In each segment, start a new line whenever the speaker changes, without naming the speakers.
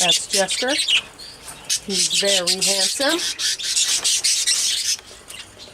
That's Jester. He's very handsome.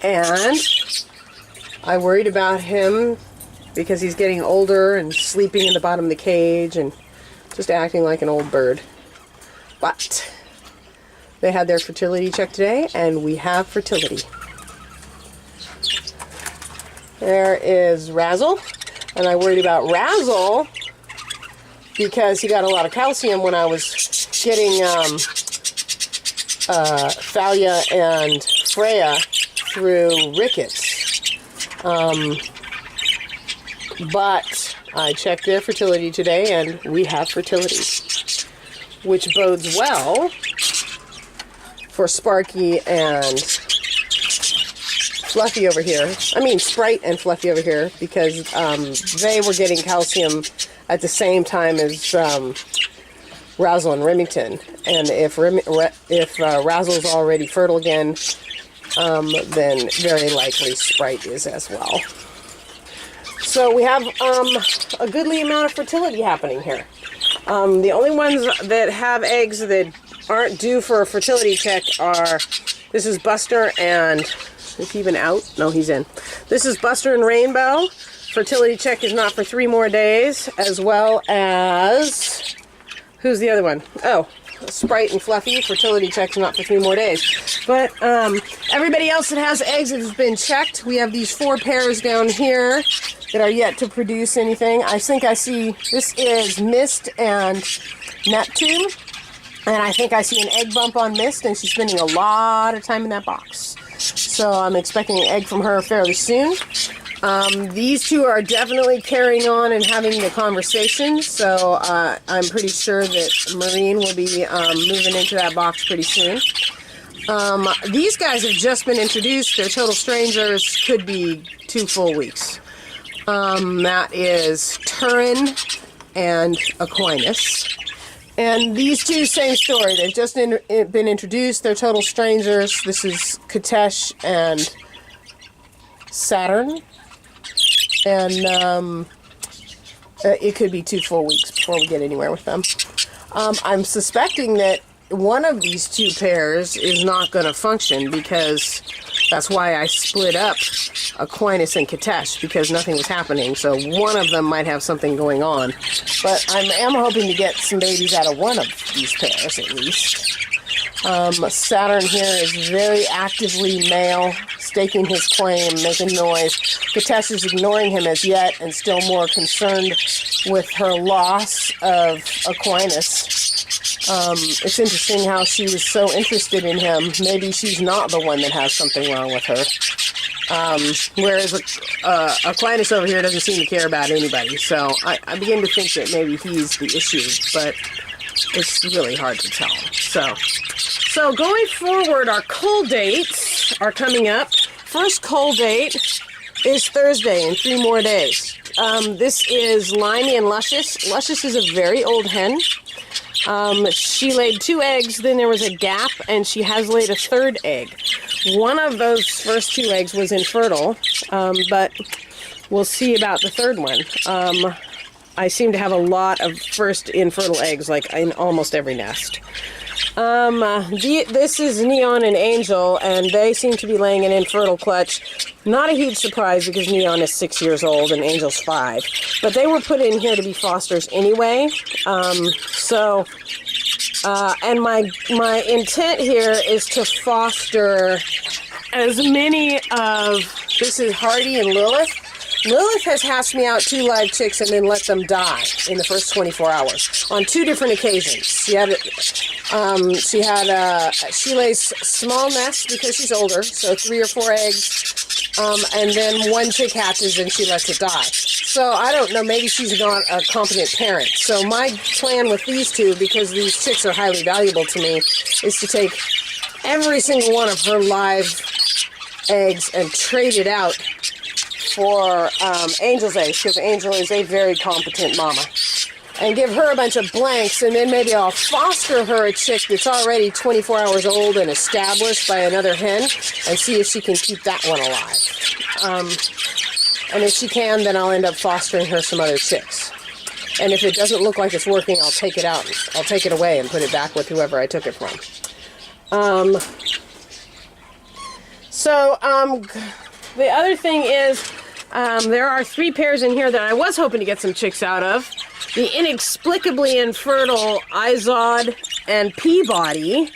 And I worried about him because he's getting older and sleeping in the bottom of the cage and just acting like an old bird. But they had their fertility check today, and we have fertility. There is Razzle, and I worried about Razzle because he got a lot of calcium when I was getting Thalia and Freya through rickets. But I checked their fertility today, and we have fertility, which bodes well for Sparky and Fluffy over here. I mean Sprite and Fluffy over here, because they were getting calcium at the same time as Razzle and Remington. And if Razzle's already fertile again, then very likely Sprite is as well. So we have a goodly amount of fertility happening here. The only ones that have eggs that aren't due for a fertility check are, this is Buster and, is he even out? No, he's in. This is Buster and Rainbow. Fertility check is not for 3 more days, as well as, who's the other one? Oh, Sprite and Fluffy. Fertility check is not for 3 more days. But everybody else that has eggs has been checked. We have these 4 pairs down here that are yet to produce anything. I think I see, this is Mist and Neptune. And I think I see an egg bump on Mist, and she's spending a lot of time in that box. So I'm expecting an egg from her fairly soon. These 2 are definitely carrying on and having the conversation, so I'm pretty sure that Marine will be moving into that box pretty soon. These guys have just been introduced. They're total strangers, could be 2 full weeks. That is Turin and Aquinas. And these 2, same story. They've just been introduced. They're total strangers. This is Katesh and Saturn. And it could be 2 full weeks before we get anywhere with them. I'm suspecting that one of these 2 pairs is not going to function, because that's why I split up Aquinas and Katesh, because nothing was happening. So one of them might have something going on. But I am hoping to get some babies out of one of these pairs at least. Saturn here is very actively male, staking his claim, making noise. Katesh is ignoring him as yet and still more concerned with her loss of Aquinas. It's interesting how she was so interested in him. Maybe she's not the one that has something wrong with her. Whereas Aquinas over here doesn't seem to care about anybody. So I begin to think that maybe he's the issue, but it's really hard to tell. So going forward, our cull dates are coming up. First cull date is Thursday in 3 more days. This is Limey and Luscious. Luscious is a very old hen. She laid 2 eggs, then there was a gap, and she has laid a 3rd egg. One of those first 2 eggs was infertile, but we'll see about the 3rd one. I seem to have a lot of first infertile eggs, like in almost every nest. This is Neon and Angel, and they seem to be laying an infertile clutch. Not a huge surprise, because Neon is 6 years old and Angel's 5. But they were put in here to be fosters anyway. And my intent here is to foster as many of, this is Hardy and Lilith. Lilith has hatched me out 2 live chicks and then let them die in the first 24 hours on 2 different occasions. She lays small nests because she's older, so 3 or 4 eggs, and then 1 chick hatches and she lets it die. So I don't know, maybe she's not a competent parent. So my plan with these 2, because these chicks are highly valuable to me, is to take every single one of her live eggs and trade it out for Angel's eggs, because Angel is a very competent mama. And give her a bunch of blanks, and then maybe I'll foster her a chick that's already 24 hours old and established by another hen, and see if she can keep that one alive. And if she can, then I'll end up fostering her some other chicks. And if it doesn't look like it's working, I'll take it out. I'll take it away and put it back with whoever I took it from. The other thing is, there are 3 pairs in here that I was hoping to get some chicks out of. The inexplicably infertile Izod and Peabody.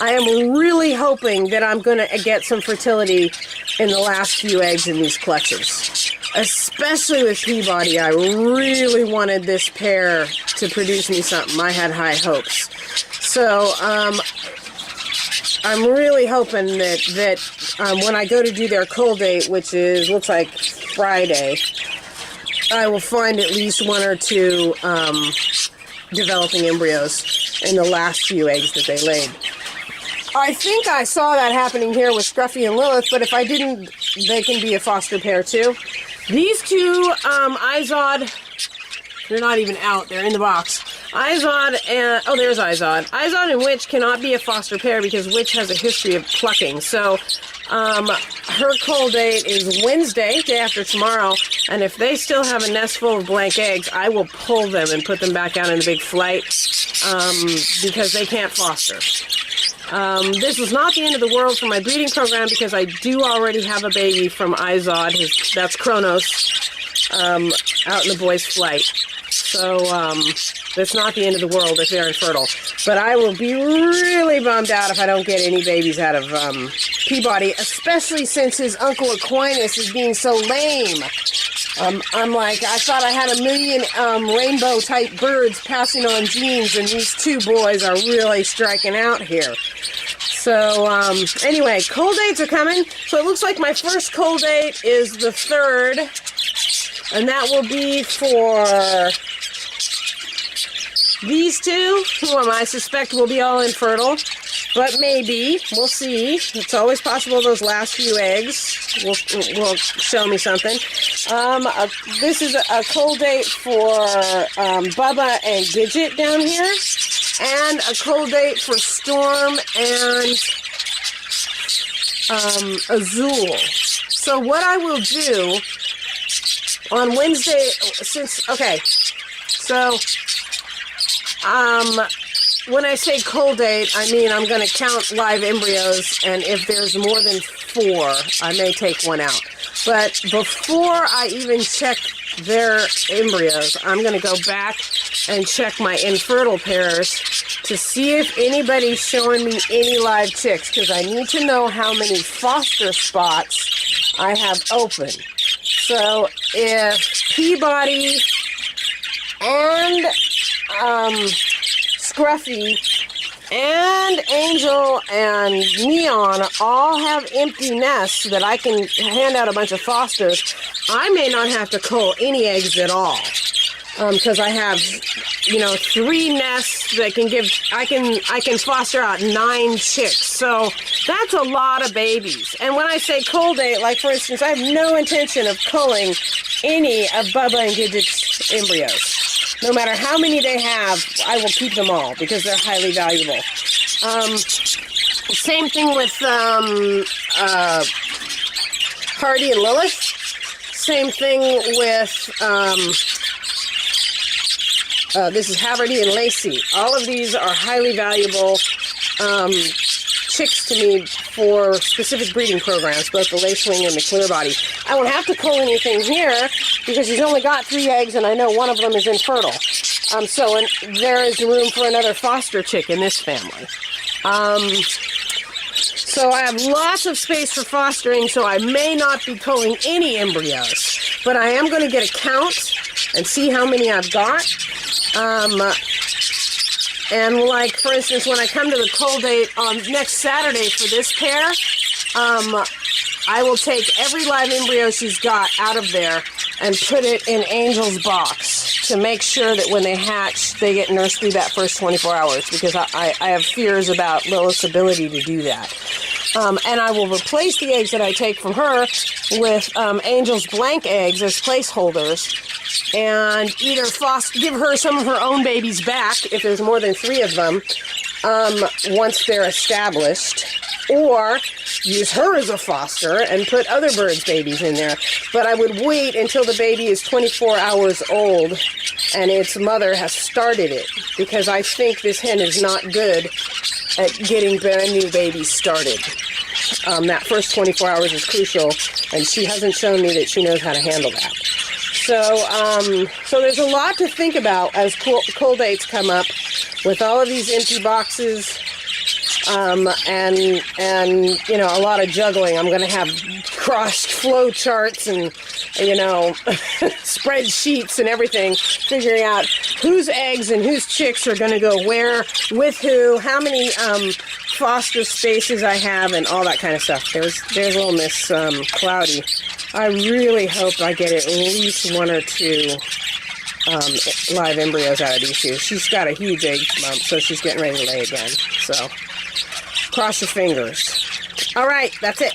I am really hoping that I'm going to get some fertility in the last few eggs in these clutches. Especially with Peabody, I really wanted this pair to produce me something. I had high hopes. So, I'm really hoping that when I go to do their cull date, which looks like Friday, I will find at least 1 or 2 developing embryos in the last few eggs that they laid. I think I saw that happening here with Scruffy and Lilith, but if I didn't, they can be a foster pair too. These 2 Izod, they're not even out, they're in the box. Izod and, oh, there's Izod. Izod and Witch cannot be a foster pair because Witch has a history of plucking. So, her cull date is Wednesday, day after tomorrow, and if they still have a nest full of blank eggs, I will pull them and put them back out in a big flight, because they can't foster. This is not the end of the world for my breeding program because I do already have a baby from Izod, that's Kronos, out in the boys' flight. So, that's not the end of the world if they're infertile. But I will be really bummed out if I don't get any babies out of Peabody, especially since his Uncle Aquinas is being so lame. I'm like, I thought I had a million rainbow-type birds passing on genes, and these 2 boys are really striking out here. So, anyway, cull dates are coming. So it looks like my first cull date is the 3rd, and that will be for these 2, whom I suspect will be all infertile, but maybe, we'll see. It's always possible those last few eggs will show me something. This is a cull date for Bubba and Gidget down here, and a cull date for Storm and Azul. So what I will do on Wednesday, when I say cull date, I mean I'm going to count live embryos, and if there's more than 4, I may take 1 out. But before I even check their embryos, I'm going to go back and check my infertile pairs to see if anybody's showing me any live chicks, because I need to know how many foster spots I have open. So if Peabody and Scruffy and Angel and Neon all have empty nests that I can hand out a bunch of fosters, I may not have to cull any eggs at all. Because I have, 3 nests that can give, I can foster out 9 chicks. So that's a lot of babies. And when I say cull date, like for instance, I have no intention of culling any of Bubba and Gidget's embryos. No matter how many they have, I will keep them all because they're highly valuable. Same thing with Hardy and Lilith. Same thing with this is Haverty and Lacey. All of these are highly valuable chicks to me for specific breeding programs, both the lacewing and the clear body. I won't have to cull anything here because he's only got 3 eggs, and I know one of them is infertile. So there is room for another foster chick in this family. So I have lots of space for fostering, so I may not be culling any embryos, but I am going to get a count and see how many I've got. And like, for instance, when I come to the cull date on next Saturday for this pair, I will take every live embryo she's got out of there and put it in Angel's box to make sure that when they hatch, they get nursed through that first 24 hours, because I have fears about Lilith's ability to do that. And I will replace the eggs that I take from her with Angel's blank eggs as placeholders, and either give her some of her own babies back if there's more than 3 of them once they're established, or use her as a foster and put other birds' babies in there. But I would wait until the baby is 24 hours old and its mother has started it, because I think this hen is not good at getting brand new babies started. That first 24 hours is crucial, and she hasn't shown me that she knows how to handle that. So there's a lot to think about as cull dates come up, with all of these empty boxes, and you know, a lot of juggling. I'm going to have crossed flow charts and, you know, spreadsheets and everything, figuring out whose eggs and whose chicks are going to go where, with who, how many foster spaces I have, and all that kind of stuff. There's little Miss Cloudy. I really hope I get at least 1 or 2 live embryos out of these two. She's got a huge egg lump, so she's getting ready to lay again. So cross your fingers. All right, that's it.